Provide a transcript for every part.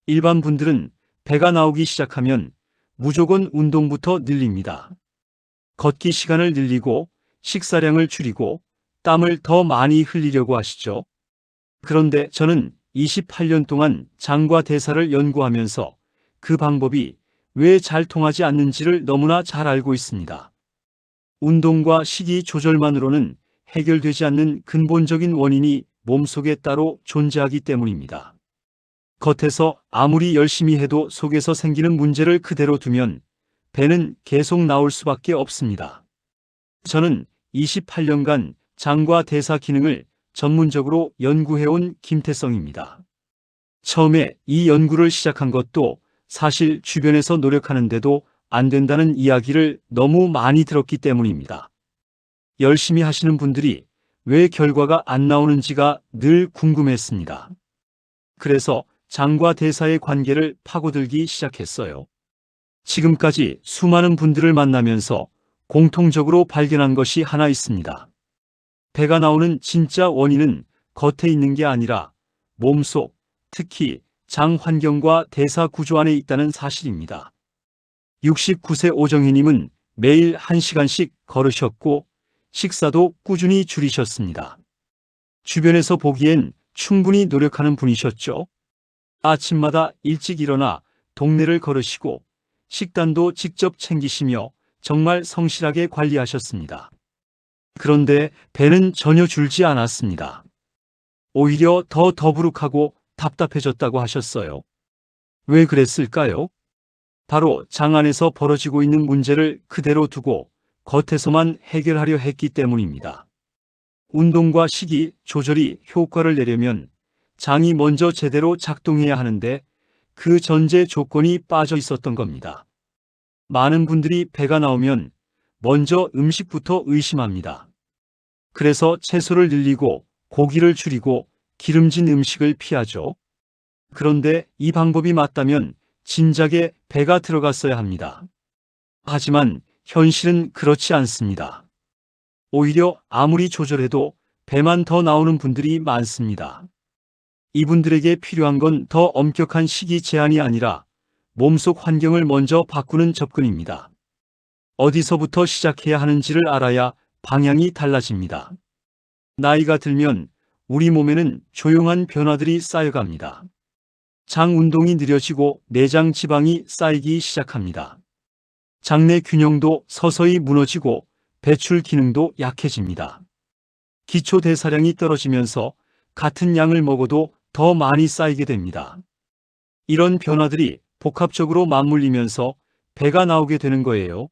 일반 분들은 배가 나오기 시작하면 무조건 운동부터 늘립니다. 걷기 시간을 늘리고 식사량을 줄이고 땀을 더 많이 흘리려고 하시죠. 그런데 저는 28년 동안 장과 대사를 연구하면서 그 방법이 왜 잘 통하지 않는지를 너무나 잘 알고 있습니다. 운동과 식이 조절만으로는 해결되지 않는 근본적인 원인이 몸속에 따로 존재하기 때문입니다. 겉에서 아무리 열심히 해도 속에서 생기는 문제를 그대로 두면 배는 계속 나올 수밖에 없습니다. 저는 28년간 장과 대사 기능을 전문적으로 연구해온 김태성입니다. 처음에 이 연구를 시작한 것도 사실 주변에서 노력하는데도 안 된다는 이야기를 너무 많이 들었기 때문입니다. 열심히 하시는 분들이 왜 결과가 안 나오는지가 늘 궁금했습니다. 그래서 장과 대사의 관계를 파고들기 시작했어요. 지금까지 수많은 분들을 만나면서 공통적으로 발견한 것이 하나 있습니다. 배가 나오는 진짜 원인은 겉에 있는 게 아니라 몸속, 특히 장 환경과 대사 구조 안에 있다는 사실입니다. 69세 오정희님은 매일 1시간씩 걸으셨고 식사도 꾸준히 줄이셨습니다. 주변에서 보기엔 충분히 노력하는 분이셨죠. 아침마다 일찍 일어나 동네를 걸으시고 식단도 직접 챙기시며 정말 성실하게 관리하셨습니다. 그런데 배는 전혀 줄지 않았습니다. 오히려 더 더부룩하고 답답해졌다고 하셨어요. 왜 그랬을까요? 바로 장 안에서 벌어지고 있는 문제를 그대로 두고 겉에서만 해결하려 했기 때문입니다. 운동과 식이 조절이 효과를 내려면 장이 먼저 제대로 작동해야 하는데 그 전제 조건이 빠져 있었던 겁니다. 많은 분들이 배가 나오면 먼저 음식부터 의심합니다. 그래서 채소를 늘리고 고기를 줄이고 기름진 음식을 피하죠. 그런데 이 방법이 맞다면 진작에 배가 들어갔어야 합니다. 하지만 현실은 그렇지 않습니다. 오히려 아무리 조절해도 배만 더 나오는 분들이 많습니다. 이분들에게 필요한 건 더 엄격한 식이 제한이 아니라 몸속 환경을 먼저 바꾸는 접근입니다. 어디서부터 시작해야 하는지를 알아야 방향이 달라집니다. 나이가 들면 우리 몸에는 조용한 변화들이 쌓여갑니다. 장 운동이 느려지고 내장 지방이 쌓이기 시작합니다. 장내 균형도 서서히 무너지고 배출 기능도 약해집니다. 기초 대사량이 떨어지면서 같은 양을 먹어도 더 많이 쌓이게 됩니다. 이런 변화들이 복합적으로 맞물리면서 배가 나오게 되는 거예요.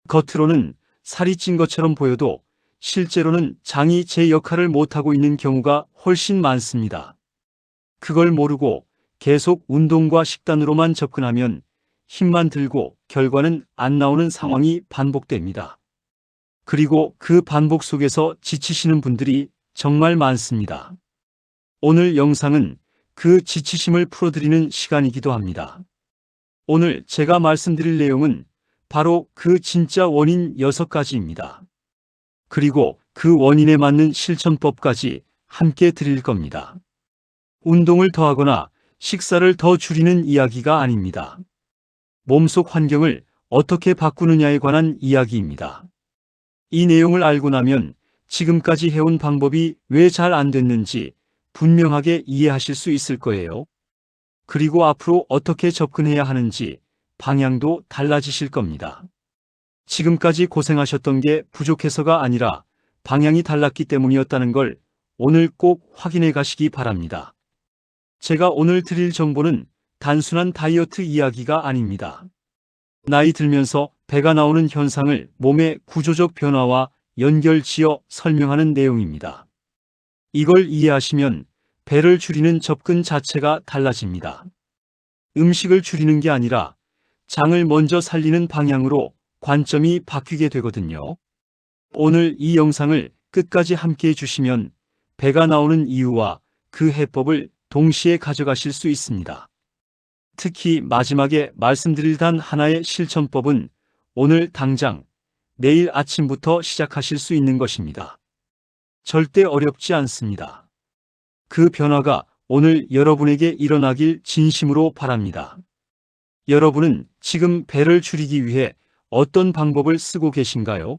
겉으로는 살이 찐 것처럼 보여도 실제로는 장이 제 역할을 못하고 있는 경우가 훨씬 많습니다. 그걸 모르고 계속 운동과 식단으로만 접근하면 힘만 들고 결과는 안 나오는 상황이 반복됩니다. 그리고 그 반복 속에서 지치시는 분들이 정말 많습니다. 오늘 영상은 그 지치심을 풀어드리는 시간이기도 합니다. 오늘 제가 말씀드릴 내용은 바로 그 진짜 원인 6가지입니다. 그리고 그 원인에 맞는 실천법까지 함께 드릴 겁니다. 운동을 더 하거나 식사를 더 줄이는 이야기가 아닙니다. 몸속 환경을 어떻게 바꾸느냐에 관한 이야기입니다. 이 내용을 알고 나면 지금까지 해온 방법이 왜 잘 안 됐는지 분명하게 이해하실 수 있을 거예요. 그리고 앞으로 어떻게 접근해야 하는지 방향도 달라지실 겁니다. 지금까지 고생하셨던 게 부족해서가 아니라 방향이 달랐기 때문이었다는 걸 오늘 꼭 확인해 가시기 바랍니다. 제가 오늘 드릴 정보는 단순한 다이어트 이야기가 아닙니다. 나이 들면서 배가 나오는 현상을 몸의 구조적 변화와 연결지어 설명하는 내용입니다. 이걸 이해하시면 배를 줄이는 접근 자체가 달라집니다. 음식을 줄이는 게 아니라 장을 먼저 살리는 방향으로 관점이 바뀌게 되거든요. 오늘 이 영상을 끝까지 함께 해주시면 배가 나오는 이유와 그 해법을 동시에 가져가실 수 있습니다. 특히 마지막에 말씀드릴 단 하나의 실천법은 오늘 당장 내일 아침부터 시작하실 수 있는 것입니다. 절대 어렵지 않습니다. 그 변화가 오늘 여러분에게 일어나길 진심으로 바랍니다. 여러분은 지금 배를 줄이기 위해 어떤 방법을 쓰고 계신가요?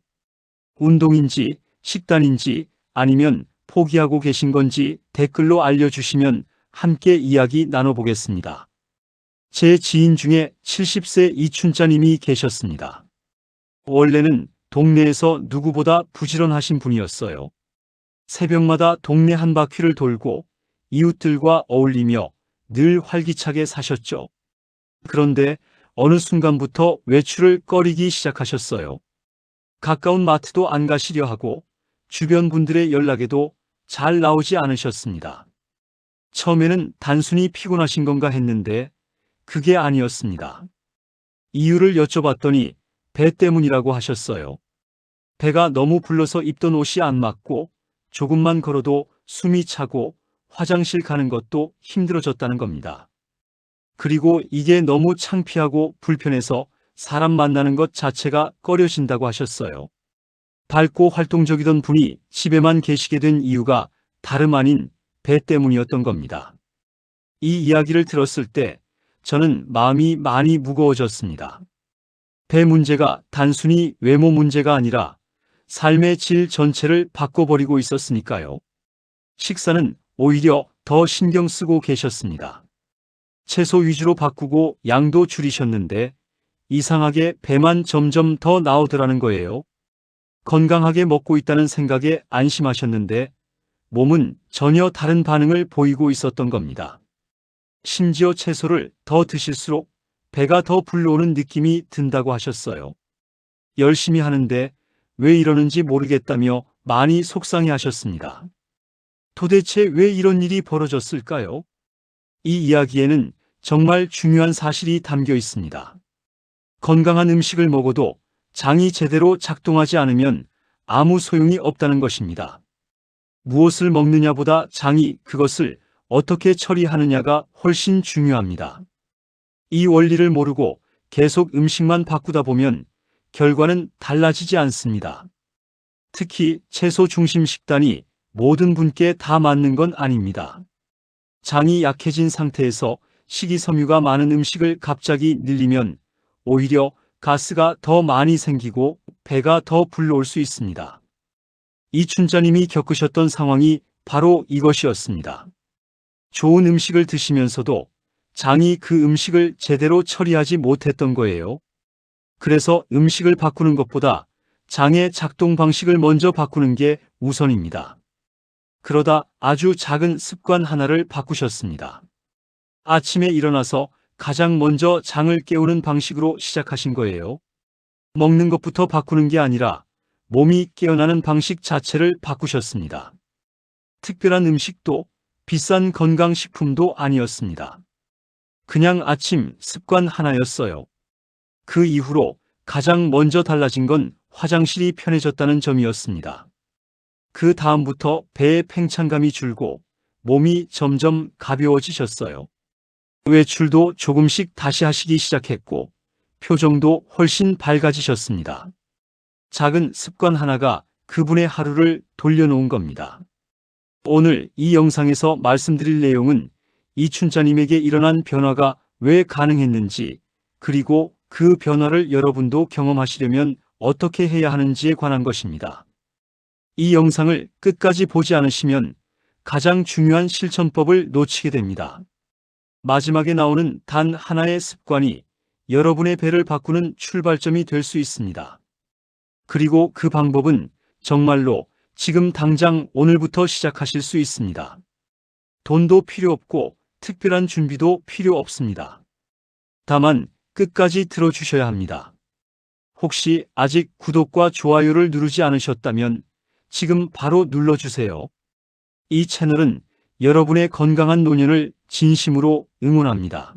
운동인지, 식단인지, 아니면 포기하고 계신 건지 댓글로 알려주시면 함께 이야기 나눠보겠습니다. 제 지인 중에 70세 이춘자님이 계셨습니다. 원래는 동네에서 누구보다 부지런하신 분이었어요. 새벽마다 동네 한 바퀴를 돌고 이웃들과 어울리며 늘 활기차게 사셨죠. 그런데 어느 순간부터 외출을 꺼리기 시작하셨어요. 가까운 마트도 안 가시려 하고 주변 분들의 연락에도 잘 나오지 않으셨습니다. 처음에는 단순히 피곤하신 건가 했는데 그게 아니었습니다. 이유를 여쭤봤더니 배 때문이라고 하셨어요. 배가 너무 불러서 입던 옷이 안 맞고 조금만 걸어도 숨이 차고 화장실 가는 것도 힘들어졌다는 겁니다. 그리고 이게 너무 창피하고 불편해서 사람 만나는 것 자체가 꺼려진다고 하셨어요. 밝고 활동적이던 분이 집에만 계시게 된 이유가 다름 아닌 배 때문이었던 겁니다. 이 이야기를 들었을 때 저는 마음이 많이 무거워졌습니다. 배 문제가 단순히 외모 문제가 아니라 삶의 질 전체를 바꿔버리고 있었으니까요. 식사는 오히려 더 신경 쓰고 계셨습니다. 채소 위주로 바꾸고 양도 줄이셨는데 이상하게 배만 점점 더 나오더라는 거예요. 건강하게 먹고 있다는 생각에 안심하셨는데 몸은 전혀 다른 반응을 보이고 있었던 겁니다. 심지어 채소를 더 드실수록 배가 더 불러오는 느낌이 든다고 하셨어요. 열심히 하는데 왜 이러는지 모르겠다며 많이 속상해 하셨습니다. 도대체 왜 이런 일이 벌어졌을까요? 이 이야기에는 정말 중요한 사실이 담겨 있습니다. 건강한 음식을 먹어도 장이 제대로 작동하지 않으면 아무 소용이 없다는 것입니다. 무엇을 먹느냐보다 장이 그것을 어떻게 처리하느냐가 훨씬 중요합니다. 이 원리를 모르고 계속 음식만 바꾸다 보면 결과는 달라지지 않습니다. 특히 채소 중심 식단이 모든 분께 다 맞는 건 아닙니다. 장이 약해진 상태에서 식이섬유가 많은 음식을 갑자기 늘리면 오히려 가스가 더 많이 생기고 배가 더 불러올 수 있습니다. 이춘자님이 겪으셨던 상황이 바로 이것이었습니다. 좋은 음식을 드시면서도 장이 그 음식을 제대로 처리하지 못했던 거예요. 그래서 음식을 바꾸는 것보다 장의 작동 방식을 먼저 바꾸는 게 우선입니다. 그러다 아주 작은 습관 하나를 바꾸셨습니다. 아침에 일어나서 가장 먼저 장을 깨우는 방식으로 시작하신 거예요. 먹는 것부터 바꾸는 게 아니라 몸이 깨어나는 방식 자체를 바꾸셨습니다. 특별한 음식도 비싼 건강식품도 아니었습니다. 그냥 아침 습관 하나였어요. 그 이후로 가장 먼저 달라진 건 화장실이 편해졌다는 점이었습니다. 그 다음부터 배의 팽창감이 줄고 몸이 점점 가벼워지셨어요. 외출도 조금씩 다시 하시기 시작했고 표정도 훨씬 밝아지셨습니다. 작은 습관 하나가 그분의 하루를 돌려놓은 겁니다. 오늘 이 영상에서 말씀드릴 내용은 이춘자님에게 일어난 변화가 왜 가능했는지, 그리고 그 변화를 여러분도 경험하시려면 어떻게 해야 하는지에 관한 것입니다. 이 영상을 끝까지 보지 않으시면 가장 중요한 실천법을 놓치게 됩니다. 마지막에 나오는 단 하나의 습관이 여러분의 배를 바꾸는 출발점이 될 수 있습니다. 그리고 그 방법은 정말로 지금 당장 오늘부터 시작하실 수 있습니다. 돈도 필요 없고 특별한 준비도 필요 없습니다. 다만 끝까지 들어주셔야 합니다. 혹시 아직 구독과 좋아요를 누르지 않으셨다면 지금 바로 눌러주세요. 이 채널은 여러분의 건강한 노년을 진심으로 응원합니다.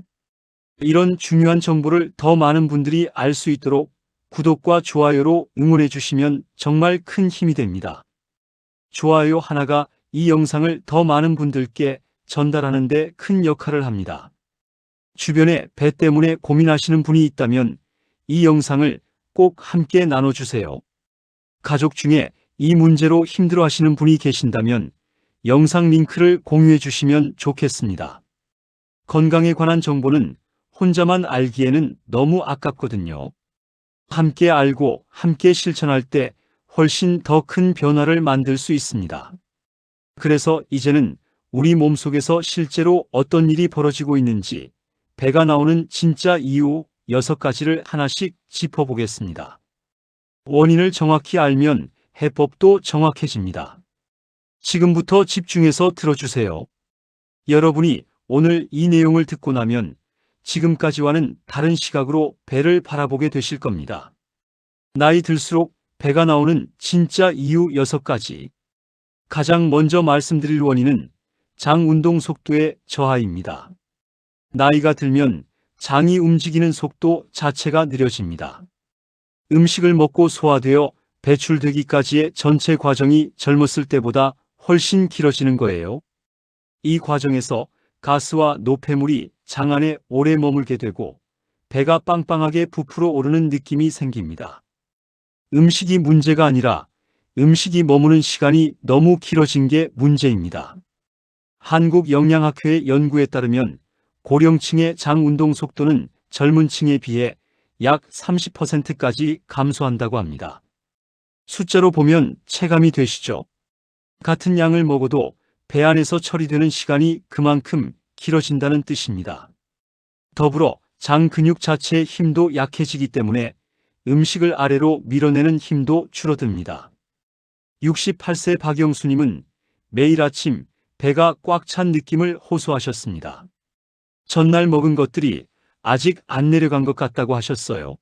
이런 중요한 정보를 더 많은 분들이 알 수 있도록 구독과 좋아요로 응원해 주시면 정말 큰 힘이 됩니다. 좋아요 하나가 이 영상을 더 많은 분들께 전달하는 데 큰 역할을 합니다. 주변에 배 때문에 고민하시는 분이 있다면 이 영상을 꼭 함께 나눠주세요. 가족 중에 이 문제로 힘들어하시는 분이 계신다면 영상 링크를 공유해 주시면 좋겠습니다. 건강에 관한 정보는 혼자만 알기에는 너무 아깝거든요. 함께 알고 함께 실천할 때 훨씬 더 큰 변화를 만들 수 있습니다. 그래서 이제는 우리 몸속에서 실제로 어떤 일이 벌어지고 있는지 배가 나오는 진짜 이유 6가지를 하나씩 짚어보겠습니다. 원인을 정확히 알면 해법도 정확해집니다. 지금부터 집중해서 들어주세요. 여러분이 오늘 이 내용을 듣고 나면 지금까지와는 다른 시각으로 배를 바라보게 되실 겁니다. 나이 들수록 배가 나오는 진짜 이유 6가지. 가장 먼저 말씀드릴 원인은 장 운동 속도의 저하입니다. 나이가 들면 장이 움직이는 속도 자체가 느려집니다. 음식을 먹고 소화되어 배출되기까지의 전체 과정이 젊었을 때보다 훨씬 길어지는 거예요. 이 과정에서 가스와 노폐물이 장 안에 오래 머물게 되고 배가 빵빵하게 부풀어 오르는 느낌이 생깁니다. 음식이 문제가 아니라 음식이 머무는 시간이 너무 길어진 게 문제입니다. 한국영양학회의 연구에 따르면 고령층의 장 운동 속도는 젊은 층에 비해 약 30%까지 감소한다고 합니다. 숫자로 보면 체감이 되시죠? 같은 양을 먹어도 배 안에서 처리되는 시간이 그만큼 길어진다는 뜻입니다. 더불어 장 근육 자체의 힘도 약해지기 때문에 음식을 아래로 밀어내는 힘도 줄어듭니다. 68세 박영수님은 매일 아침 배가 꽉 찬 느낌을 호소하셨습니다. 전날 먹은 것들이 아직 안 내려간 것 같다고 하셨어요.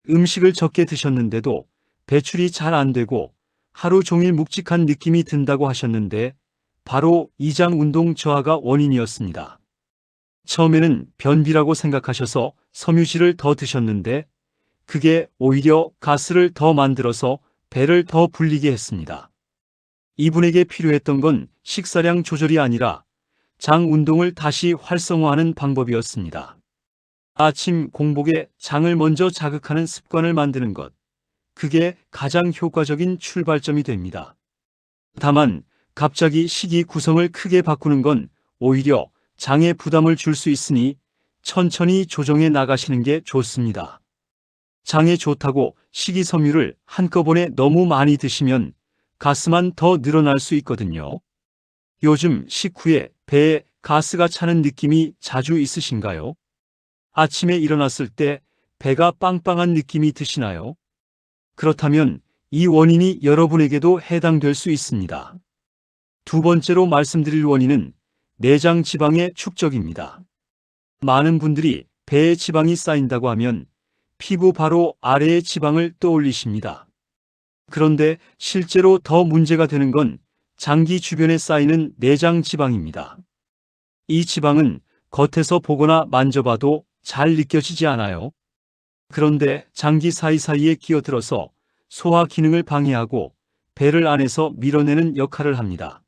음식을 적게 드셨는데도 배출이 잘 안 되고 하루 종일 묵직한 느낌이 든다고 하셨는데 바로 이장 운동 저하가 원인이었습니다. 처음에는 변비라고 생각하셔서 섬유질을 더 드셨는데 그게 오히려 가스를 더 만들어서 배를 더 불리게 했습니다. 이분에게 필요했던 건 식사량 조절이 아니라 장 운동을 다시 활성화하는 방법이었습니다. 아침 공복에 장을 먼저 자극하는 습관을 만드는 것. 그게 가장 효과적인 출발점이 됩니다. 다만 갑자기 식이 구성을 크게 바꾸는 건 오히려 장에 부담을 줄 수 있으니 천천히 조정해 나가시는 게 좋습니다. 장에 좋다고 식이섬유를 한꺼번에 너무 많이 드시면 가스만 더 늘어날 수 있거든요. 요즘 식후에 배에 가스가 차는 느낌이 자주 있으신가요? 아침에 일어났을 때 배가 빵빵한 느낌이 드시나요? 그렇다면 이 원인이 여러분에게도 해당될 수 있습니다. 두 번째로 말씀드릴 원인은 내장 지방의 축적입니다. 많은 분들이 배에 지방이 쌓인다고 하면 피부 바로 아래의 지방을 떠올리십니다. 그런데 실제로 더 문제가 되는 건 장기 주변에 쌓이는 내장 지방입니다. 이 지방은 겉에서 보거나 만져봐도 잘 느껴지지 않아요. 그런데 장기 사이사이에 끼어들어서 소화 기능을 방해하고 배를 안에서 밀어내는 역할을 합니다.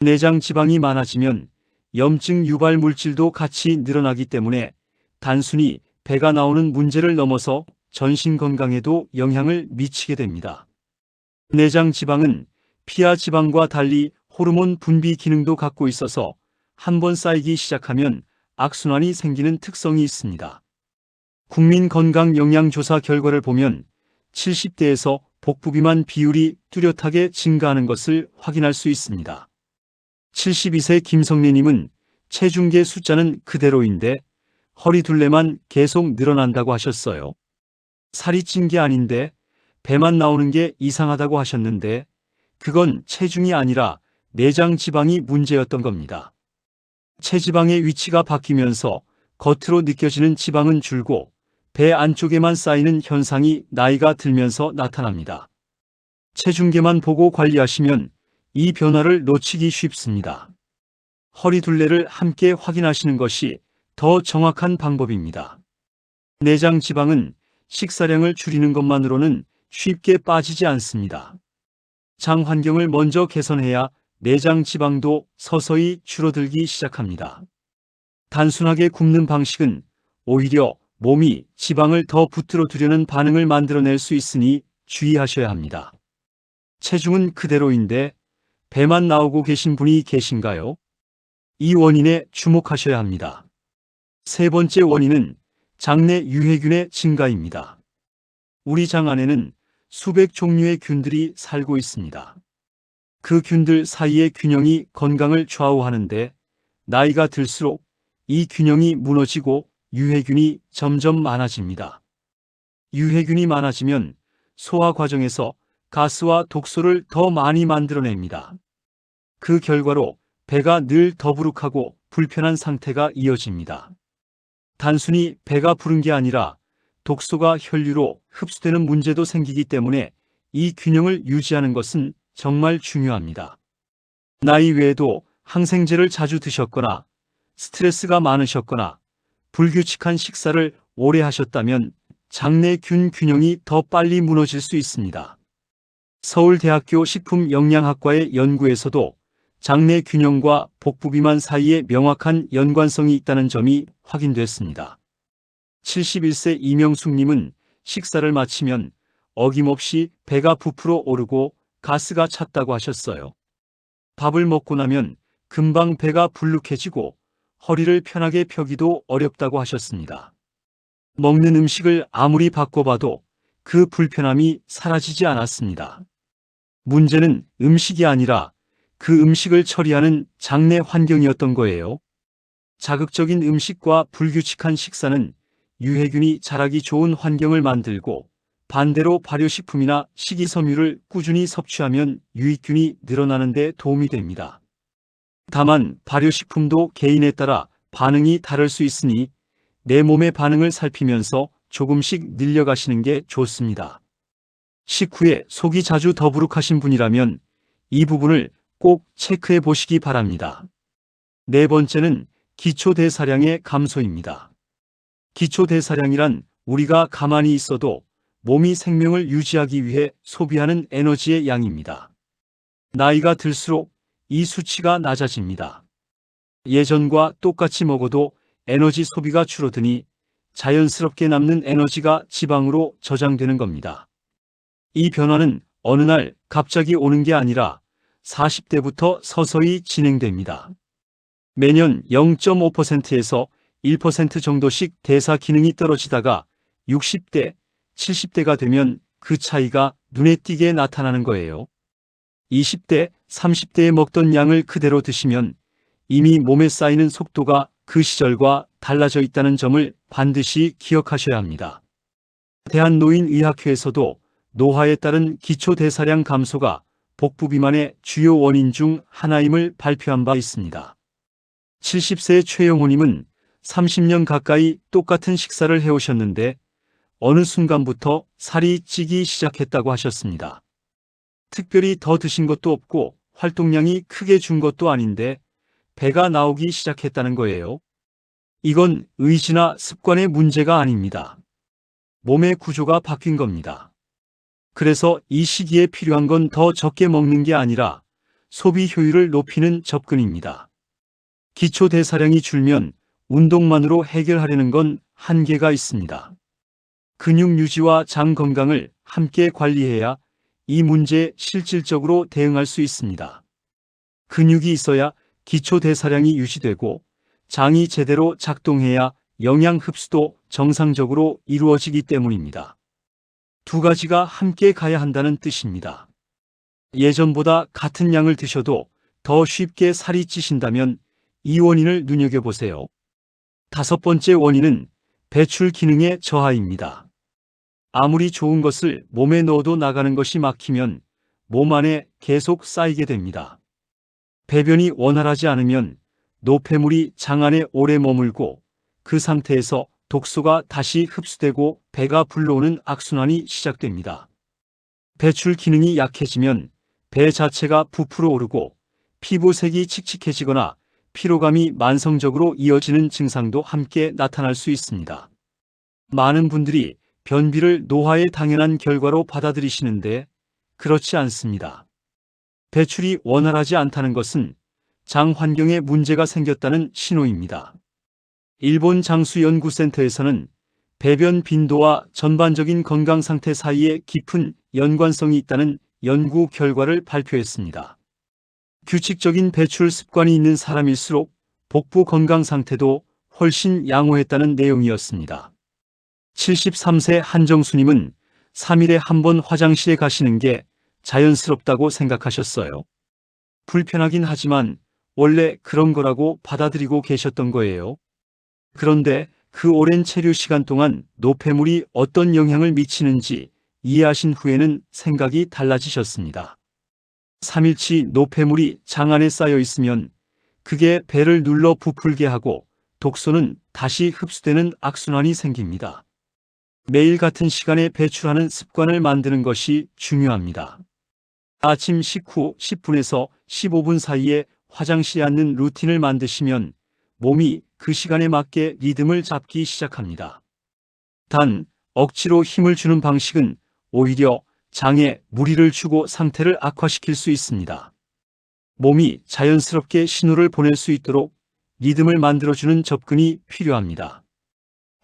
내장 지방이 많아지면 염증 유발 물질도 같이 늘어나기 때문에 단순히 배가 나오는 문제를 넘어서 전신 건강에도 영향을 미치게 됩니다. 내장 지방은 피하 지방과 달리 호르몬 분비 기능도 갖고 있어서 한번 쌓이기 시작하면 악순환이 생기는 특성이 있습니다. 국민건강영양조사 결과를 보면 70대에서 복부 비만 비율이 뚜렷하게 증가하는 것을 확인할 수 있습니다. 72세 김성래님은 체중계 숫자는 그대로인데 허리둘레만 계속 늘어난다고 하셨어요. 살이 찐 게 아닌데 배만 나오는 게 이상하다고 하셨는데 그건 체중이 아니라 내장 지방이 문제였던 겁니다. 체지방의 위치가 바뀌면서 겉으로 느껴지는 지방은 줄고 배 안쪽에만 쌓이는 현상이 나이가 들면서 나타납니다. 체중계만 보고 관리하시면 이 변화를 놓치기 쉽습니다. 허리둘레를 함께 확인하시는 것이 더 정확한 방법입니다. 내장 지방은 식사량을 줄이는 것만으로는 쉽게 빠지지 않습니다. 장 환경을 먼저 개선해야 내장 지방도 서서히 줄어들기 시작합니다. 단순하게 굶는 방식은 오히려 몸이 지방을 더 붙들어 두려는 반응을 만들어낼 수 있으니 주의하셔야 합니다. 체중은 그대로인데 배만 나오고 계신 분이 계신가요? 이 원인에 주목하셔야 합니다. 세 번째 원인은 장내 유해균의 증가입니다. 우리 장 안에는 수백 종류의 균들이 살고 있습니다. 그 균들 사이의 균형이 건강을 좌우하는데 나이가 들수록 이 균형이 무너지고 유해균이 점점 많아집니다. 유해균이 많아지면 소화 과정에서 가스와 독소를 더 많이 만들어냅니다. 그 결과로 배가 늘 더부룩하고 불편한 상태가 이어집니다. 단순히 배가 부른 게 아니라 독소가 혈류로 흡수되는 문제도 생기기 때문에 이 균형을 유지하는 것은 정말 중요합니다. 나이 외에도 항생제를 자주 드셨거나 스트레스가 많으셨거나 불규칙한 식사를 오래 하셨다면 장내 균 균형이 더 빨리 무너질 수 있습니다. 서울대학교 식품영양학과의 연구에서도 장내 균형과 복부비만 사이에 명확한 연관성이 있다는 점이 확인됐습니다. 71세 이명숙님은 식사를 마치면 어김없이 배가 부풀어 오르고 가스가 찼다고 하셨어요. 밥을 먹고 나면 금방 배가 불룩해지고 허리를 편하게 펴기도 어렵다고 하셨습니다. 먹는 음식을 아무리 바꿔봐도 그 불편함이 사라지지 않았습니다. 문제는 음식이 아니라 그 음식을 처리하는 장내 환경이었던 거예요. 자극적인 음식과 불규칙한 식사는 유해균이 자라기 좋은 환경을 만들고 반대로 발효식품이나 식이섬유를 꾸준히 섭취하면 유익균이 늘어나는 데 도움이 됩니다. 다만 발효식품도 개인에 따라 반응이 다를 수 있으니 내 몸의 반응을 살피면서 조금씩 늘려가시는 게 좋습니다. 식후에 속이 자주 더부룩하신 분이라면 이 부분을 꼭 체크해 보시기 바랍니다. 네 번째는 기초대사량의 감소입니다. 기초대사량이란 우리가 가만히 있어도 몸이 생명을 유지하기 위해 소비하는 에너지의 양입니다. 나이가 들수록 이 수치가 낮아집니다. 예전과 똑같이 먹어도 에너지 소비가 줄어드니 자연스럽게 남는 에너지가 지방으로 저장되는 겁니다. 이 변화는 어느 날 갑자기 오는 게 아니라 40대부터 서서히 진행됩니다. 매년 0.5%에서 1% 정도씩 대사 기능이 떨어지다가 60대, 70대가 되면 그 차이가 눈에 띄게 나타나는 거예요. 20대, 30대에 먹던 양을 그대로 드시면 이미 몸에 쌓이는 속도가 그 시절과 달라져 있다는 점을 반드시 기억하셔야 합니다. 대한노인의학회에서도 노화에 따른 기초대사량 감소가 복부비만의 주요 원인 중 하나임을 발표한 바 있습니다. 70세 최영호님은 30년 가까이 똑같은 식사를 해오셨는데 어느 순간부터 살이 찌기 시작했다고 하셨습니다. 특별히 더 드신 것도 없고 활동량이 크게 준 것도 아닌데 배가 나오기 시작했다는 거예요. 이건 의지나 습관의 문제가 아닙니다. 몸의 구조가 바뀐 겁니다. 그래서 이 시기에 필요한 건 더 적게 먹는 게 아니라 소비 효율을 높이는 접근입니다. 기초 대사량이 줄면 운동만으로 해결하려는 건 한계가 있습니다. 근육 유지와 장 건강을 함께 관리해야 이 문제에 실질적으로 대응할 수 있습니다. 근육이 있어야 기초 대사량이 유지되고 장이 제대로 작동해야 영양 흡수도 정상적으로 이루어지기 때문입니다. 두 가지가 함께 가야 한다는 뜻입니다. 예전보다 같은 양을 드셔도 더 쉽게 살이 찌신다면 이 원인을 눈여겨보세요. 다섯 번째 원인은 배출 기능의 저하입니다. 아무리 좋은 것을 몸에 넣어도 나가는 것이 막히면 몸 안에 계속 쌓이게 됩니다. 배변이 원활하지 않으면 노폐물이 장 안에 오래 머물고 그 상태에서 독소가 다시 흡수되고 배가 불러오는 악순환이 시작됩니다. 배출 기능이 약해지면 배 자체가 부풀어 오르고 피부색이 칙칙해지거나 피로감이 만성적으로 이어지는 증상도 함께 나타날 수 있습니다. 많은 분들이 변비를 노화의 당연한 결과로 받아들이시는데 그렇지 않습니다. 배출이 원활하지 않다는 것은 장 환경에 문제가 생겼다는 신호입니다. 일본 장수연구센터에서는 배변 빈도와 전반적인 건강 상태 사이에 깊은 연관성이 있다는 연구 결과를 발표했습니다. 규칙적인 배출 습관이 있는 사람일수록 복부 건강 상태도 훨씬 양호했다는 내용이었습니다. 73세 한정수님은 3일에 한 번 화장실에 가시는 게 자연스럽다고 생각하셨어요. 불편하긴 하지만 원래 그런 거라고 받아들이고 계셨던 거예요. 그런데 그 오랜 체류 시간 동안 노폐물이 어떤 영향을 미치는지 이해하신 후에는 생각이 달라지셨습니다. 3일치 노폐물이 장 안에 쌓여 있으면 그게 배를 눌러 부풀게 하고 독소는 다시 흡수되는 악순환이 생깁니다. 매일 같은 시간에 배출하는 습관을 만드는 것이 중요합니다. 아침 식후 10분에서 15분 사이에 화장실에 앉는 루틴을 만드시면 몸이 그 시간에 맞게 리듬을 잡기 시작합니다. 단, 억지로 힘을 주는 방식은 오히려 장에 무리를 주고 상태를 악화시킬 수 있습니다. 몸이 자연스럽게 신호를 보낼 수 있도록 리듬을 만들어주는 접근이 필요합니다.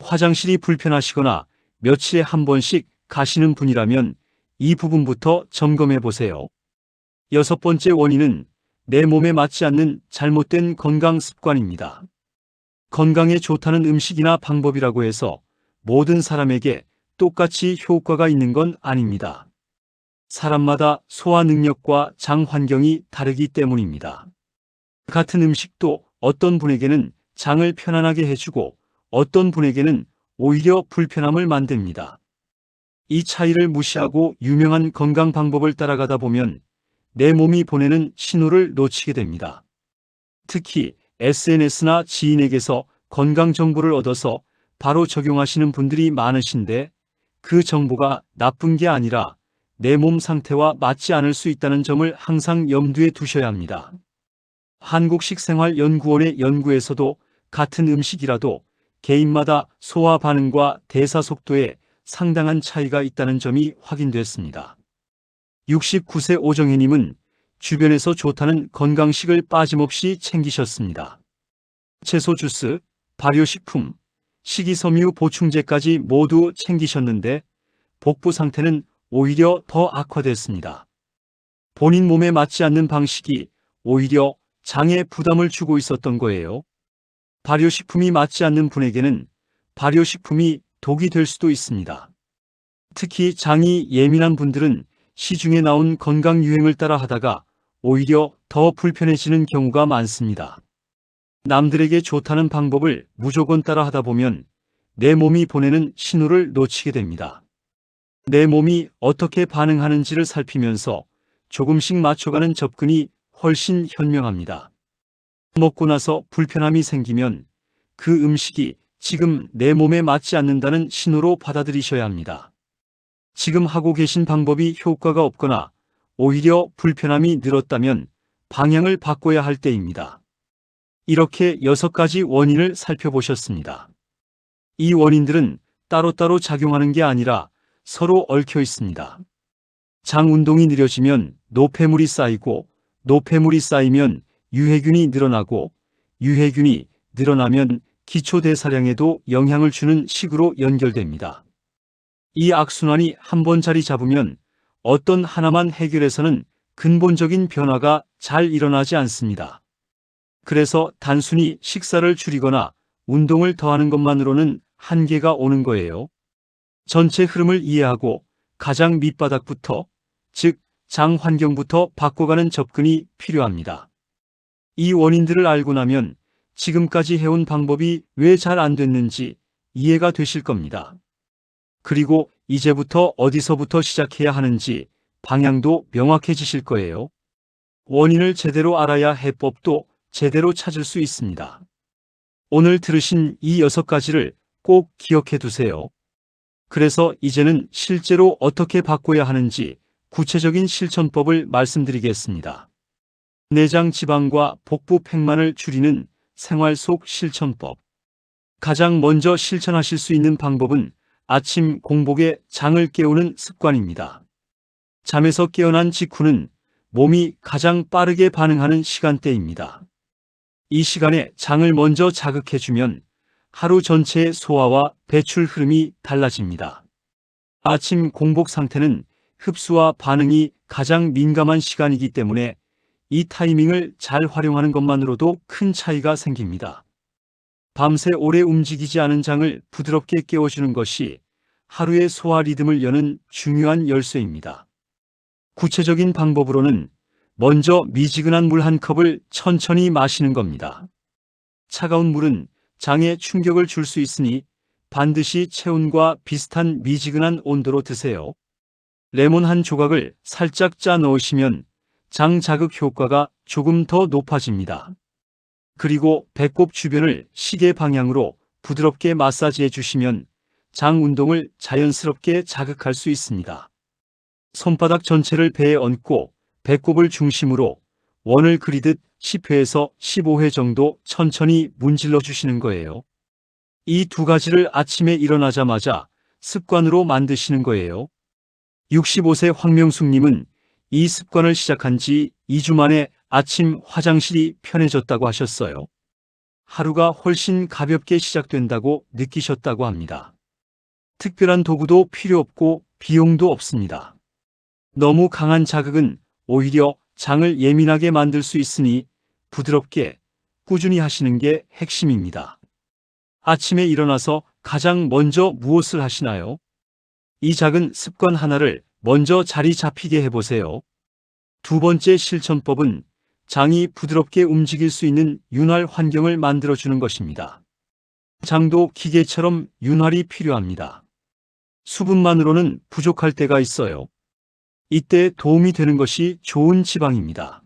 화장실이 불편하시거나 며칠에 한 번씩 가시는 분이라면 이 부분부터 점검해 보세요. 6번째 원인은 내 몸에 맞지 않는 잘못된 건강 습관입니다. 건강에 좋다는 음식이나 방법이라고 해서 모든 사람에게 똑같이 효과가 있는 건 아닙니다. 사람마다 소화 능력과 장 환경이 다르기 때문입니다. 같은 음식도 어떤 분에게는 장을 편안하게 해주고 어떤 분에게는 오히려 불편함을 만듭니다. 이 차이를 무시하고 유명한 건강 방법을 따라가다 보면 내 몸이 보내는 신호를 놓치게 됩니다. 특히 SNS나 지인에게서 건강 정보를 얻어서 바로 적용하시는 분들이 많으신데 그 정보가 나쁜 게 아니라 내 몸 상태와 맞지 않을 수 있다는 점을 항상 염두에 두셔야 합니다. 한국식생활연구원의 연구에서도 같은 음식이라도 개인마다 소화 반응과 대사 속도에 상당한 차이가 있다는 점이 확인됐습니다. 69세 오정혜님은 주변에서 좋다는 건강식을 빠짐없이 챙기셨습니다. 채소 주스, 발효식품, 식이섬유 보충제까지 모두 챙기셨는데 복부 상태는 오히려 더 악화됐습니다. 본인 몸에 맞지 않는 방식이 오히려 장에 부담을 주고 있었던 거예요. 발효식품이 맞지 않는 분에게는 발효식품이 독이 될 수도 있습니다. 특히 장이 예민한 분들은 시중에 나온 건강 유행을 따라 하다가 오히려 더 불편해지는 경우가 많습니다. 남들에게 좋다는 방법을 무조건 따라 하다 보면 내 몸이 보내는 신호를 놓치게 됩니다. 내 몸이 어떻게 반응하는지를 살피면서 조금씩 맞춰가는 접근이 훨씬 현명합니다. 먹고 나서 불편함이 생기면 그 음식이 지금 내 몸에 맞지 않는다는 신호로 받아들이셔야 합니다. 지금 하고 계신 방법이 효과가 없거나 오히려 불편함이 늘었다면 방향을 바꿔야 할 때입니다. 이렇게 6가지 원인을 살펴보셨습니다. 이 원인들은 따로따로 작용하는 게 아니라 서로 얽혀 있습니다. 장 운동이 느려지면 노폐물이 쌓이고 노폐물이 쌓이면 유해균이 늘어나고 유해균이 늘어나면 기초대사량에도 영향을 주는 식으로 연결됩니다. 이 악순환이 한 번 자리 잡으면 어떤 하나만 해결해서는 근본적인 변화가 잘 일어나지 않습니다. 그래서 단순히 식사를 줄이거나 운동을 더하는 것만으로는 한계가 오는 거예요. 전체 흐름을 이해하고 가장 밑바닥부터, 즉 장 환경부터 바꿔가는 접근이 필요합니다. 이 원인들을 알고 나면 지금까지 해온 방법이 왜 잘 안 됐는지 이해가 되실 겁니다. 그리고 이제부터 어디서부터 시작해야 하는지 방향도 명확해지실 거예요. 원인을 제대로 알아야 해법도 제대로 찾을 수 있습니다. 오늘 들으신 이 6가지를 꼭 기억해 두세요. 그래서 이제는 실제로 어떻게 바꿔야 하는지 구체적인 실천법을 말씀드리겠습니다. 내장 지방과 복부 팽만을 줄이는 생활 속 실천법. 가장 먼저 실천하실 수 있는 방법은 아침 공복에 장을 깨우는 습관입니다. 잠에서 깨어난 직후는 몸이 가장 빠르게 반응하는 시간대입니다. 이 시간에 장을 먼저 자극해주면 하루 전체의 소화와 배출 흐름이 달라집니다. 아침 공복 상태는 흡수와 반응이 가장 민감한 시간이기 때문에 이 타이밍을 잘 활용하는 것만으로도 큰 차이가 생깁니다. 밤새 오래 움직이지 않은 장을 부드럽게 깨워주는 것이 하루의 소화 리듬을 여는 중요한 열쇠입니다. 구체적인 방법으로는 먼저 미지근한 물 한 컵을 천천히 마시는 겁니다. 차가운 물은 장에 충격을 줄 수 있으니 반드시 체온과 비슷한 미지근한 온도로 드세요. 레몬 한 조각을 살짝 짜 넣으시면 장 자극 효과가 조금 더 높아집니다. 그리고 배꼽 주변을 시계 방향으로 부드럽게 마사지해 주시면 장 운동을 자연스럽게 자극할 수 있습니다. 손바닥 전체를 배에 얹고 배꼽을 중심으로 원을 그리듯 10회에서 15회 정도 천천히 문질러 주시는 거예요. 이 두 가지를 아침에 일어나자마자 습관으로 만드시는 거예요. 65세 황명숙님은 이 습관을 시작한 지 2주 만에 아침 화장실이 편해졌다고 하셨어요. 하루가 훨씬 가볍게 시작된다고 느끼셨다고 합니다. 특별한 도구도 필요 없고 비용도 없습니다. 너무 강한 자극은 오히려 장을 예민하게 만들 수 있으니 부드럽게 꾸준히 하시는 게 핵심입니다. 아침에 일어나서 가장 먼저 무엇을 하시나요? 이 작은 습관 하나를 먼저 자리 잡히게 해보세요. 두 번째 실천법은 장이 부드럽게 움직일 수 있는 윤활 환경을 만들어주는 것입니다. 장도 기계처럼 윤활이 필요합니다. 수분만으로는 부족할 때가 있어요. 이때 도움이 되는 것이 좋은 지방입니다.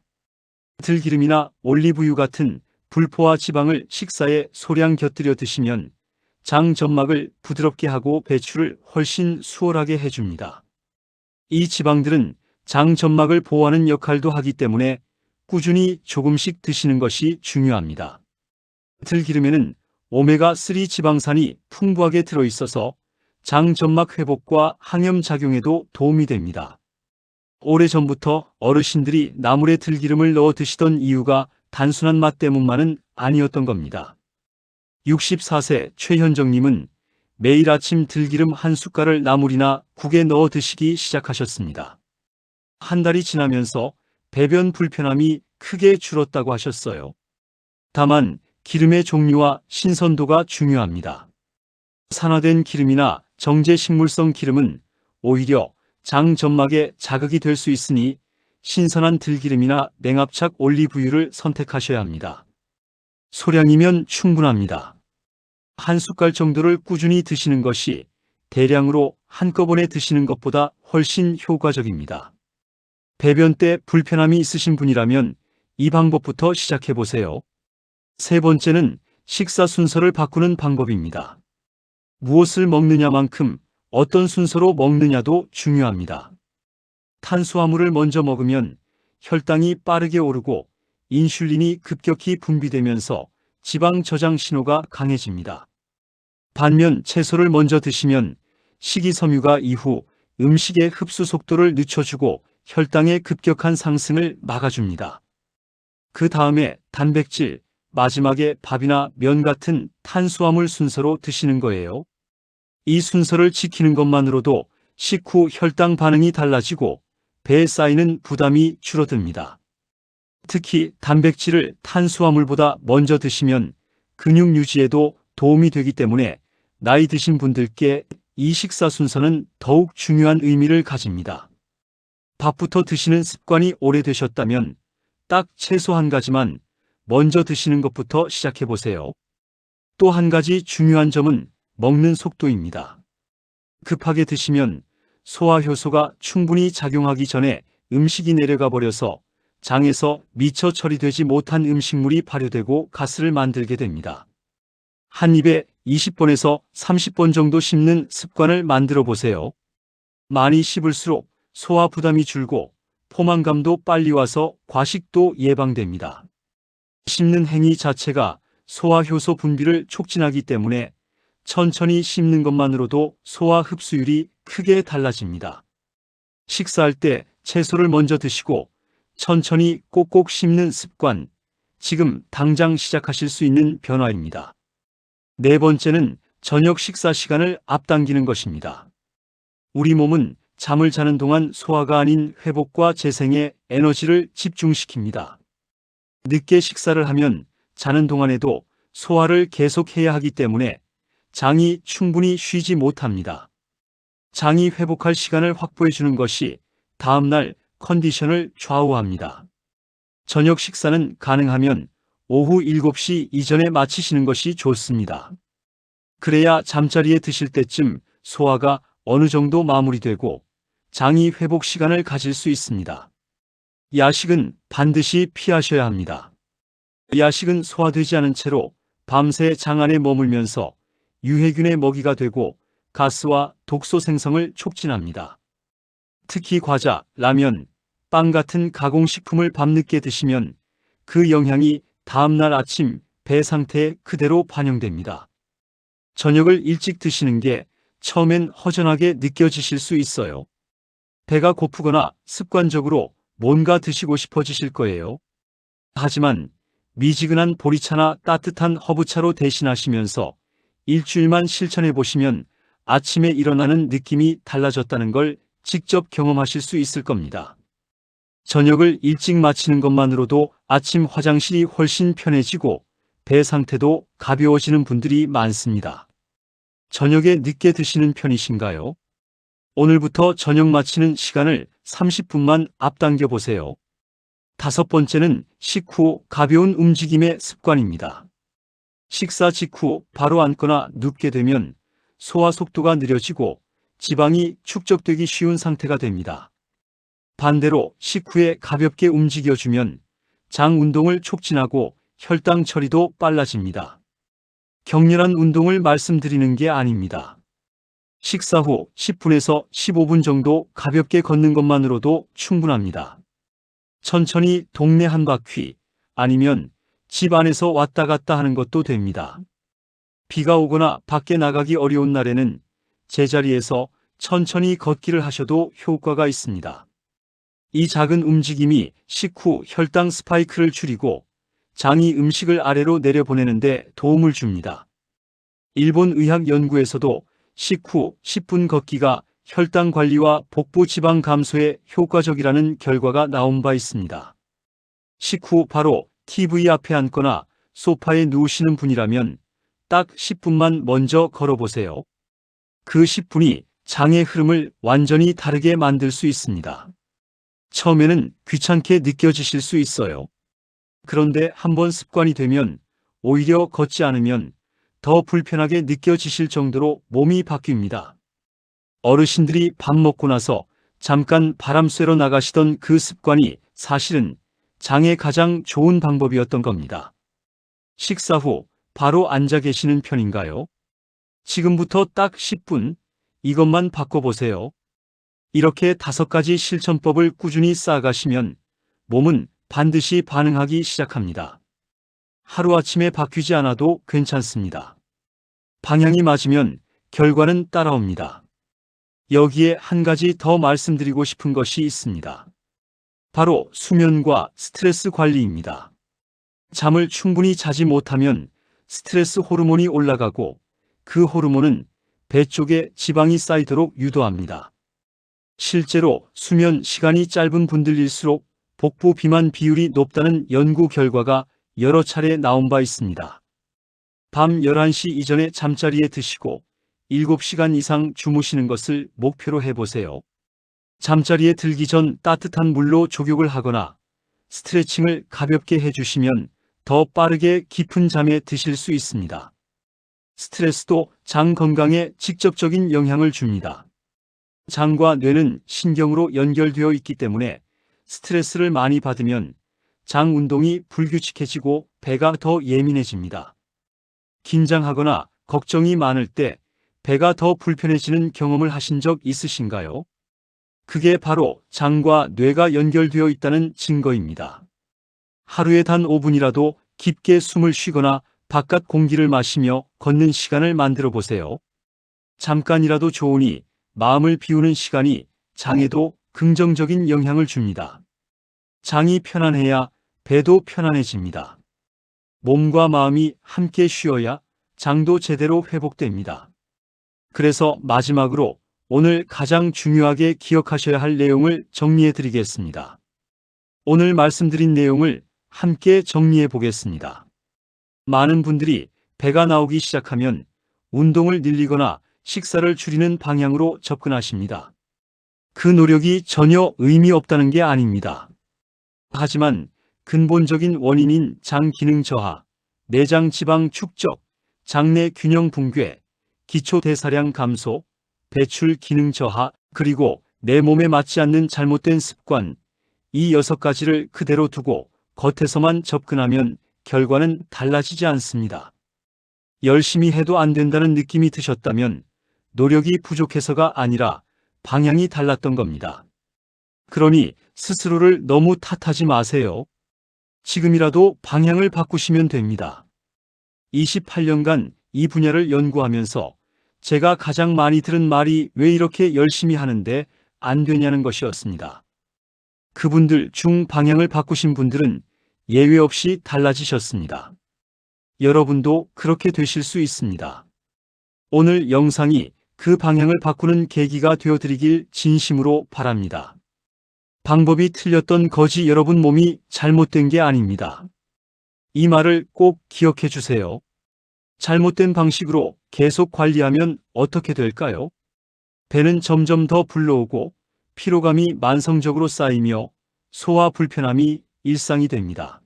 들기름이나 올리브유 같은 불포화 지방을 식사에 소량 곁들여 드시면 장 점막을 부드럽게 하고 배출을 훨씬 수월하게 해줍니다. 이 지방들은 장 점막을 보호하는 역할도 하기 때문에 꾸준히 조금씩 드시는 것이 중요합니다. 들기름에는 오메가3 지방산이 풍부하게 들어있어서 장 점막 회복과 항염 작용에도 도움이 됩니다. 오래전부터 어르신들이 나물에 들기름을 넣어 드시던 이유가 단순한 맛 때문만은 아니었던 겁니다. 64세 최현정님은 매일 아침 들기름 한 숟갈을 나물이나 국에 넣어 드시기 시작하셨습니다. 한 달이 지나면서 배변 불편함이 크게 줄었다고 하셨어요. 다만 기름의 종류와 신선도가 중요합니다. 산화된 기름이나 정제 식물성 기름은 오히려 장 점막에 자극이 될 수 있으니 신선한 들기름이나 냉압착 올리브유를 선택하셔야 합니다. 소량이면 충분합니다. 한 숟갈 정도를 꾸준히 드시는 것이 대량으로 한꺼번에 드시는 것보다 훨씬 효과적입니다. 배변 때 불편함이 있으신 분이라면 이 방법부터 시작해 보세요. 세 번째는 식사 순서를 바꾸는 방법입니다. 무엇을 먹느냐만큼 어떤 순서로 먹느냐도 중요합니다. 탄수화물을 먼저 먹으면 혈당이 빠르게 오르고 인슐린이 급격히 분비되면서 지방 저장 신호가 강해집니다. 반면 채소를 먼저 드시면 식이섬유가 이후 음식의 흡수 속도를 늦춰주고 혈당의 급격한 상승을 막아줍니다. 그 다음에 단백질, 마지막에 밥이나 면 같은 탄수화물 순서로 드시는 거예요. 이 순서를 지키는 것만으로도 식후 혈당 반응이 달라지고 배에 쌓이는 부담이 줄어듭니다. 특히 단백질을 탄수화물보다 먼저 드시면 근육 유지에도 도움이 되기 때문에 나이 드신 분들께 이 식사 순서는 더욱 중요한 의미를 가집니다. 밥부터 드시는 습관이 오래되셨다면 딱 채소 한 가지만 먼저 드시는 것부터 시작해 보세요. 또 한 가지 중요한 점은 먹는 속도입니다. 급하게 드시면 소화 효소가 충분히 작용하기 전에 음식이 내려가 버려서 장에서 미처 처리되지 못한 음식물이 발효되고 가스를 만들게 됩니다. 한 입에 20번에서 30번 정도 씹는 습관을 만들어 보세요. 많이 씹을수록 소화 부담이 줄고 포만감도 빨리 와서 과식도 예방됩니다. 씹는 행위 자체가 소화 효소 분비를 촉진하기 때문에 천천히 씹는 것만으로도 소화 흡수율이 크게 달라집니다. 식사할 때 채소를 먼저 드시고 천천히 꼭꼭 씹는 습관, 지금 당장 시작하실 수 있는 변화입니다. 네 번째는 저녁 식사 시간을 앞당기는 것입니다. 우리 몸은 잠을 자는 동안 소화가 아닌 회복과 재생에 에너지를 집중시킵니다. 늦게 식사를 하면 자는 동안에도 소화를 계속해야 하기 때문에 장이 충분히 쉬지 못합니다. 장이 회복할 시간을 확보해 주는 것이 다음날 컨디션을 좌우합니다. 저녁 식사는 가능하면 오후 7시 이전에 마치시는 것이 좋습니다. 그래야 잠자리에 드실 때쯤 소화가 어느 정도 마무리되고 장이 회복 시간을 가질 수 있습니다. 야식은 반드시 피하셔야 합니다. 야식은 소화되지 않은 채로 밤새 장 안에 머물면서 유해균의 먹이가 되고 가스와 독소 생성을 촉진합니다. 특히 과자, 라면, 빵 같은 가공식품을 밤늦게 드시면 그 영향이 다음날 아침 배 상태에 그대로 반영됩니다. 저녁을 일찍 드시는 게 처음엔 허전하게 느껴지실 수 있어요. 배가 고프거나 습관적으로 뭔가 드시고 싶어지실 거예요. 하지만 미지근한 보리차나 따뜻한 허브차로 대신하시면서 일주일만 실천해 보시면 아침에 일어나는 느낌이 달라졌다는 걸 직접 경험하실 수 있을 겁니다. 저녁을 일찍 마치는 것만으로도 아침 화장실이 훨씬 편해지고 배 상태도 가벼워지는 분들이 많습니다. 저녁에 늦게 드시는 편이신가요? 오늘부터 저녁 마치는 시간을 30분만 앞당겨 보세요. 5번째는 식후 가벼운 움직임의 습관입니다. 식사 직후 바로 앉거나 눕게 되면 소화 속도가 느려지고 지방이 축적되기 쉬운 상태가 됩니다. 반대로 식후에 가볍게 움직여주면 장 운동을 촉진하고 혈당 처리도 빨라집니다. 격렬한 운동을 말씀드리는 게 아닙니다. 식사 후 10분에서 15분 정도 가볍게 걷는 것만으로도 충분합니다. 천천히 동네 한 바퀴 아니면 집 안에서 왔다 갔다 하는 것도 됩니다. 비가 오거나 밖에 나가기 어려운 날에는 제자리에서 천천히 걷기를 하셔도 효과가 있습니다. 이 작은 움직임이 식후 혈당 스파이크를 줄이고 장이 음식을 아래로 내려보내는데 도움을 줍니다. 일본 의학 연구에서도 식후 10분 걷기가 혈당 관리와 복부 지방 감소에 효과적이라는 결과가 나온 바 있습니다. 식후 바로 TV 앞에 앉거나 소파에 누우시는 분이라면 딱 10분만 먼저 걸어보세요. 그 10분이 장의 흐름을 완전히 다르게 만들 수 있습니다. 처음에는 귀찮게 느껴지실 수 있어요. 그런데 한번 습관이 되면 오히려 걷지 않으면 더 불편하게 느껴지실 정도로 몸이 바뀝니다. 어르신들이 밥 먹고 나서 잠깐 바람 쐬러 나가시던 그 습관이 사실은 장에 가장 좋은 방법이었던 겁니다. 식사 후 바로 앉아 계시는 편인가요? 지금부터 딱 10분 이것만 바꿔보세요. 이렇게 5가지 실천법을 꾸준히 쌓아가시면 몸은 반드시 반응하기 시작합니다. 하루아침에 바뀌지 않아도 괜찮습니다. 방향이 맞으면 결과는 따라옵니다. 여기에 한 가지 더 말씀드리고 싶은 것이 있습니다. 바로 수면과 스트레스 관리입니다. 잠을 충분히 자지 못하면 스트레스 호르몬이 올라가고 그 호르몬은 배 쪽에 지방이 쌓이도록 유도합니다. 실제로 수면 시간이 짧은 분들일수록 복부 비만 비율이 높다는 연구 결과가 여러 차례 나온 바 있습니다. 밤 11시 이전에 잠자리에 드시고 7시간 이상 주무시는 것을 목표로 해보세요. 잠자리에 들기 전 따뜻한 물로 족욕을 하거나 스트레칭을 가볍게 해주시면 더 빠르게 깊은 잠에 드실 수 있습니다. 스트레스도 장 건강에 직접적인 영향을 줍니다. 장과 뇌는 신경으로 연결되어 있기 때문에 스트레스를 많이 받으면 장 운동이 불규칙해지고 배가 더 예민해집니다. 긴장하거나 걱정이 많을 때 배가 더 불편해지는 경험을 하신 적 있으신가요? 그게 바로 장과 뇌가 연결되어 있다는 증거입니다. 하루에 단 5분이라도 깊게 숨을 쉬거나 바깥 공기를 마시며 걷는 시간을 만들어 보세요. 잠깐이라도 좋으니 마음을 비우는 시간이 장에도 긍정적인 영향을 줍니다. 장이 편안해야 배도 편안해집니다. 몸과 마음이 함께 쉬어야 장도 제대로 회복됩니다. 그래서 마지막으로 오늘 가장 중요하게 기억하셔야 할 내용을 정리해 드리겠습니다. 오늘 말씀드린 내용을 함께 정리해 보겠습니다. 많은 분들이 배가 나오기 시작하면 운동을 늘리거나 식사를 줄이는 방향으로 접근하십니다. 그 노력이 전혀 의미 없다는 게 아닙니다. 하지만 근본적인 원인인 장 기능 저하, 내장 지방 축적, 장내 균형 붕괴, 기초 대사량 감소, 배출 기능 저하, 그리고 내 몸에 맞지 않는 잘못된 습관, 이 6가지를 그대로 두고 겉에서만 접근하면 결과는 달라지지 않습니다. 열심히 해도 안 된다는 느낌이 드셨다면 노력이 부족해서가 아니라 방향이 달랐던 겁니다. 그러니 스스로를 너무 탓하지 마세요. 지금이라도 방향을 바꾸시면 됩니다. 28년간 이 분야를 연구하면서 제가 가장 많이 들은 말이 왜 이렇게 열심히 하는데 안 되냐는 것이었습니다. 그분들 중 방향을 바꾸신 분들은 예외 없이 달라지셨습니다. 여러분도 그렇게 되실 수 있습니다. 오늘 영상이 그 방향을 바꾸는 계기가 되어드리길 진심으로 바랍니다. 방법이 틀렸던 거지 여러분 몸이 잘못된 게 아닙니다. 이 말을 꼭 기억해 주세요. 잘못된 방식으로 계속 관리하면 어떻게 될까요? 배는 점점 더 불러오고 피로감이 만성적으로 쌓이며 소화 불편함이 일상이 됩니다.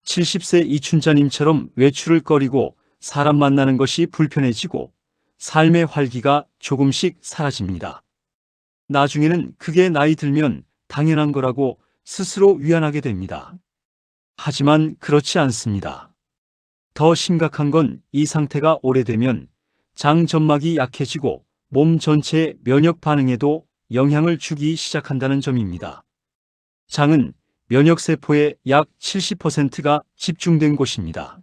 70세 이춘자님처럼 외출을 꺼리고 사람 만나는 것이 불편해지고 삶의 활기가 조금씩 사라집니다. 나중에는 그게 나이 들면 당연한 거라고 스스로 위안하게 됩니다. 하지만 그렇지 않습니다. 더 심각한 건 이 상태가 오래되면 장 점막이 약해지고 몸 전체의 면역 반응에도 영향을 주기 시작한다는 점입니다. 장은 면역세포의 약 70%가 집중된 곳입니다.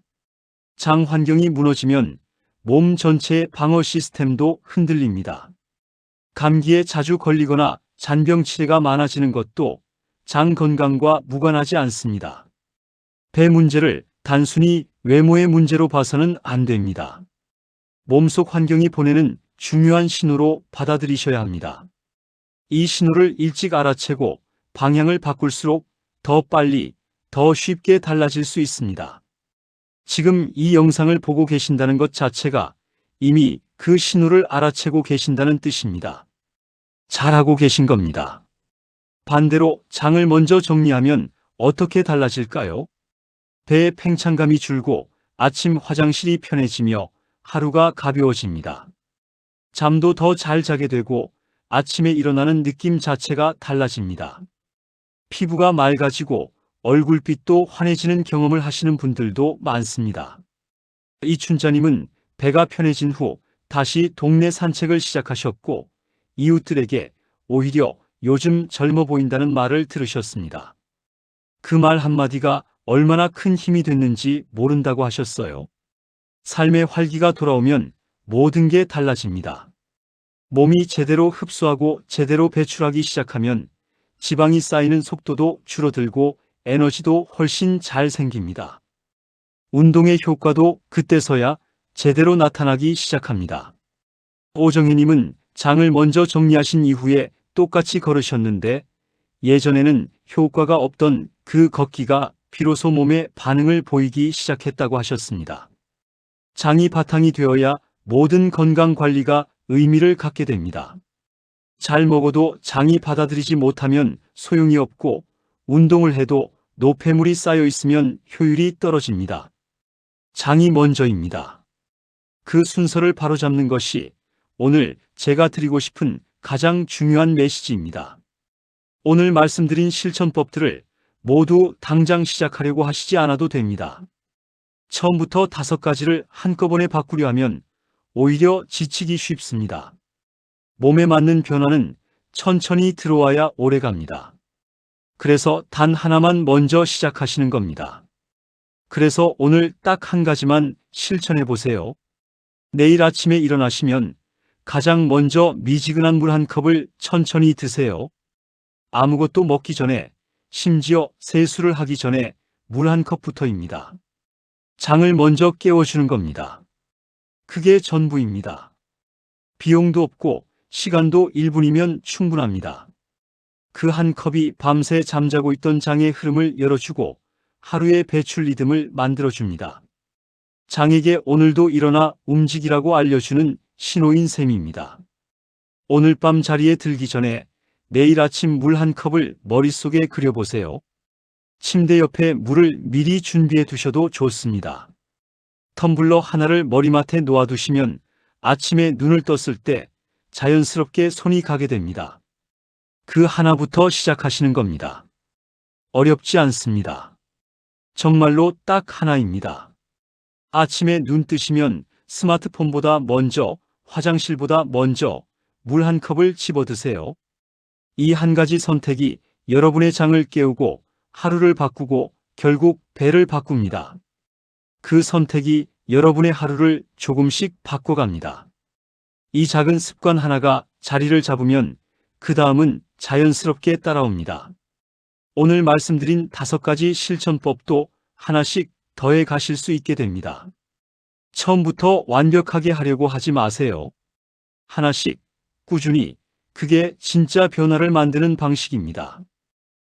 장 환경이 무너지면 몸 전체의 방어 시스템도 흔들립니다. 감기에 자주 걸리거나 잔병 치레가 많아지는 것도 장 건강과 무관하지 않습니다. 배 문제를 단순히 외모의 문제로 봐서는 안 됩니다. 몸속 환경이 보내는 중요한 신호로 받아들이셔야 합니다. 이 신호를 일찍 알아채고 방향을 바꿀수록 더 빨리, 더 쉽게 달라질 수 있습니다. 지금 이 영상을 보고 계신다는 것 자체가 이미 그 신호를 알아채고 계신다는 뜻입니다. 잘하고 계신 겁니다. 반대로 장을 먼저 정리하면 어떻게 달라질까요? 배의 팽창감이 줄고 아침 화장실이 편해지며 하루가 가벼워집니다. 잠도 더 잘 자게 되고 아침에 일어나는 느낌 자체가 달라집니다. 피부가 맑아지고 얼굴빛도 환해지는 경험을 하시는 분들도 많습니다. 이춘자님은 배가 편해진 후 다시 동네 산책을 시작하셨고 이웃들에게 오히려 요즘 젊어 보인다는 말을 들으셨습니다. 그 말 한마디가 얼마나 큰 힘이 됐는지 모른다고 하셨어요. 삶의 활기가 돌아오면 모든 게 달라집니다. 몸이 제대로 흡수하고 제대로 배출하기 시작하면 지방이 쌓이는 속도도 줄어들고 에너지도 훨씬 잘 생깁니다. 운동의 효과도 그때서야 제대로 나타나기 시작합니다. 오정혜님은 장을 먼저 정리하신 이후에 똑같이 걸으셨는데 예전에는 효과가 없던 그 걷기가 비로소 몸에 반응을 보이기 시작했다고 하셨습니다. 장이 바탕이 되어야 모든 건강 관리가 의미를 갖게 됩니다. 잘 먹어도 장이 받아들이지 못하면 소용이 없고 운동을 해도 노폐물이 쌓여 있으면 효율이 떨어집니다. 장이 먼저입니다. 그 순서를 바로잡는 것이 오늘 제가 드리고 싶은 가장 중요한 메시지입니다. 오늘 말씀드린 실천법들을 모두 당장 시작하려고 하시지 않아도 됩니다. 처음부터 5가지를 한꺼번에 바꾸려 하면 오히려 지치기 쉽습니다. 몸에 맞는 변화는 천천히 들어와야 오래갑니다. 그래서 단 하나만 먼저 시작하시는 겁니다. 그래서 오늘 딱 한 가지만 실천해 보세요. 내일 아침에 일어나시면 가장 먼저 미지근한 물 한 컵을 천천히 드세요. 아무것도 먹기 전에, 심지어 세수를 하기 전에 물 한 컵부터입니다. 장을 먼저 깨워주는 겁니다. 그게 전부입니다. 비용도 없고 시간도 1분이면 충분합니다. 그 한 컵이 밤새 잠자고 있던 장의 흐름을 열어주고 하루의 배출 리듬을 만들어줍니다. 장에게 오늘도 일어나 움직이라고 알려주는 신호인 셈입니다. 오늘 밤 자리에 들기 전에 내일 아침 물 한 컵을 머릿속에 그려보세요. 침대 옆에 물을 미리 준비해 두셔도 좋습니다. 텀블러 하나를 머리맡에 놓아두시면 아침에 눈을 떴을 때 자연스럽게 손이 가게 됩니다. 그 하나부터 시작하시는 겁니다. 어렵지 않습니다. 정말로 딱 하나입니다. 아침에 눈 뜨시면 스마트폰보다 먼저, 화장실보다 먼저 물 한 컵을 집어 드세요. 이 한 가지 선택이 여러분의 장을 깨우고 하루를 바꾸고 결국 배를 바꿉니다. 그 선택이 여러분의 하루를 조금씩 바꿔갑니다. 이 작은 습관 하나가 자리를 잡으면 그 다음은 자연스럽게 따라옵니다. 오늘 말씀드린 5가지 실천법도 하나씩 더해 가실 수 있게 됩니다. 처음부터 완벽하게 하려고 하지 마세요. 하나씩 꾸준히, 그게 진짜 변화를 만드는 방식입니다.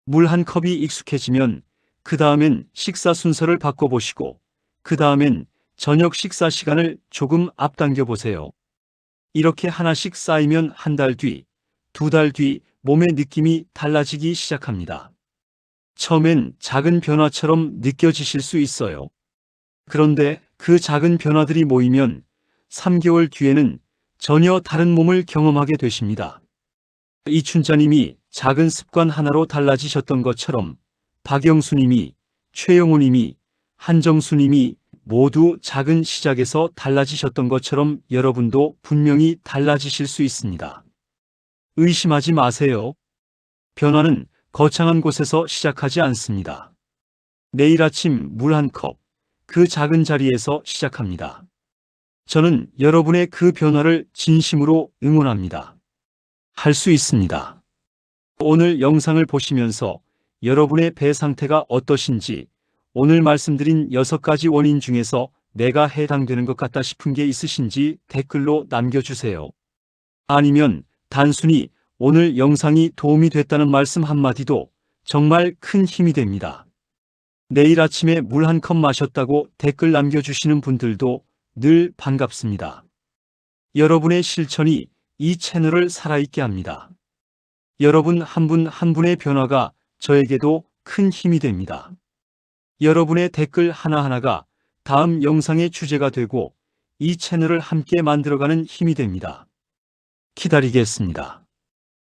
물 한 컵이 익숙해지면 그 다음엔 식사 순서를 바꿔보시고 그 다음엔 저녁 식사 시간을 조금 앞당겨 보세요. 이렇게 하나씩 쌓이면 한 달 뒤, 2달 뒤 몸의 느낌이 달라지기 시작합니다. 처음엔 작은 변화처럼 느껴지실 수 있어요. 그런데 그 작은 변화들이 모이면 3개월 뒤에는 전혀 다른 몸을 경험하게 되십니다. 이춘자님이 작은 습관 하나로 달라지셨던 것처럼 박영수님이, 최영호님이, 한정수님이 모두 작은 시작에서 달라지셨던 것처럼 여러분도 분명히 달라지실 수 있습니다. 의심하지 마세요. 변화는 거창한 곳에서 시작하지 않습니다. 내일 아침 물 한 컵, 그 작은 자리에서 시작합니다. 저는 여러분의 그 변화를 진심으로 응원합니다. 할 수 있습니다. 오늘 영상을 보시면서 여러분의 배 상태가 어떠신지, 오늘 말씀드린 6가지 원인 중에서 내가 해당되는 것 같다 싶은 게 있으신지 댓글로 남겨주세요. 아니면 단순히 오늘 영상이 도움이 됐다는 말씀 한마디도 정말 큰 힘이 됩니다. 내일 아침에 물 한 컵 마셨다고 댓글 남겨주시는 분들도 늘 반갑습니다. 여러분의 실천이 이 채널을 살아있게 합니다. 여러분 한 분 한 분의 변화가 저에게도 큰 힘이 됩니다. 여러분의 댓글 하나하나가 다음 영상의 주제가 되고 이 채널을 함께 만들어가는 힘이 됩니다. 기다리겠습니다.